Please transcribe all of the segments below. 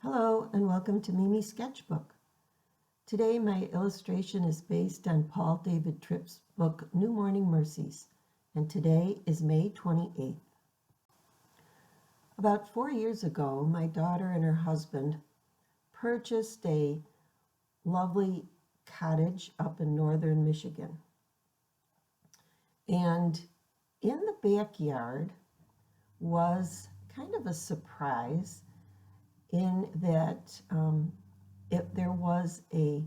Hello and welcome to Mimi's Sketchbook. Today my illustration is based on Paul David Tripp's book New Morning Mercies, and today is May 28th. About 4 years ago, my daughter and her husband purchased a lovely cottage up in northern Michigan. And in the backyard was kind of a surprise in that there was a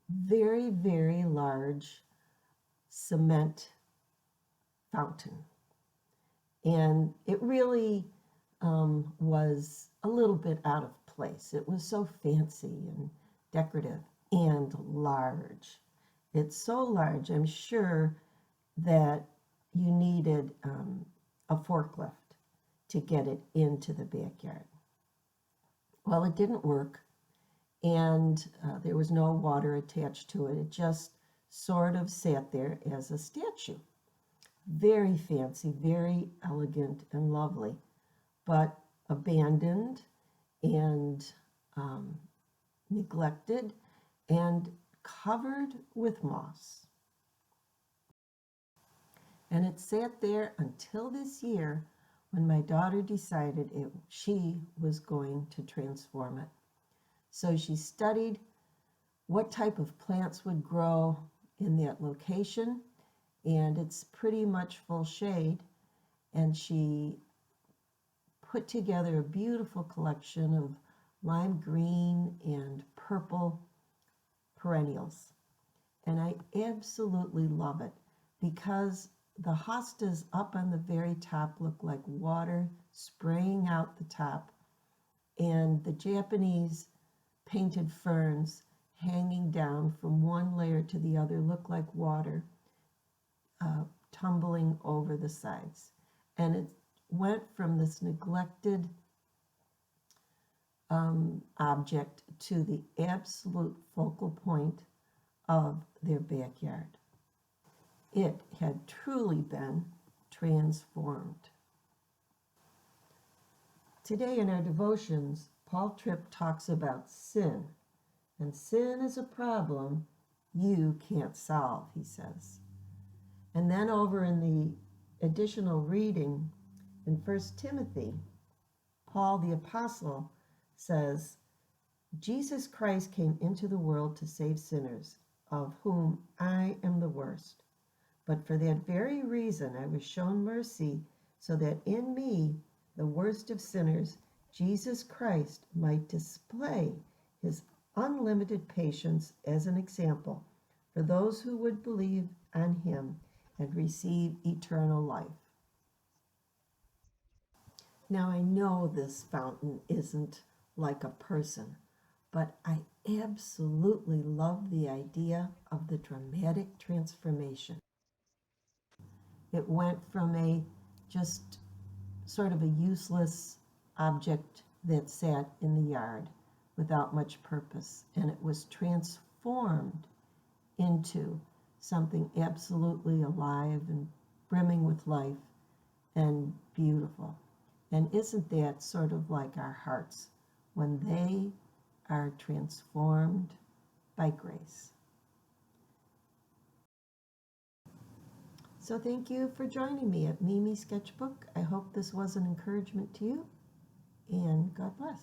very, very large cement fountain. And it really was a little bit out of place. It was so fancy and decorative and large. It's so large, I'm sure that you needed a forklift to get it into the backyard. Well, it didn't work, and there was no water attached to it. It just sort of sat there as a statue. Very fancy, very elegant and lovely, but abandoned and neglected and covered with moss. And it sat there until this year when my daughter decided she was going to transform it. So she studied what type of plants would grow in that location, and it's pretty much full shade, and she put together a beautiful collection of lime green and purple perennials. And I absolutely love it because the hostas up on the very top look like water spraying out the top, and the Japanese painted ferns hanging down from one layer to the other look like water tumbling over the sides. And it went from this neglected object to the absolute focal point of their backyard. It had truly been transformed. Today in our devotions, Paul Tripp talks about sin, and sin is a problem you can't solve, he says. And then over in the additional reading in 1 Timothy, Paul the Apostle says, Jesus Christ came into the world to save sinners, of whom I am the worst. But for that very reason I was shown mercy, so that in me, the worst of sinners, Jesus Christ might display his unlimited patience as an example for those who would believe on him and receive eternal life. Now I know this fountain isn't like a person, but I absolutely love the idea of the dramatic transformation. It went from a just sort of a useless object that sat in the yard without much purpose, and it was transformed into something absolutely alive and brimming with life and beautiful. And isn't that sort of like our hearts when they are transformed by grace? So thank you for joining me at Mimi's Sketchbook. I hope this was an encouragement to you, and God bless.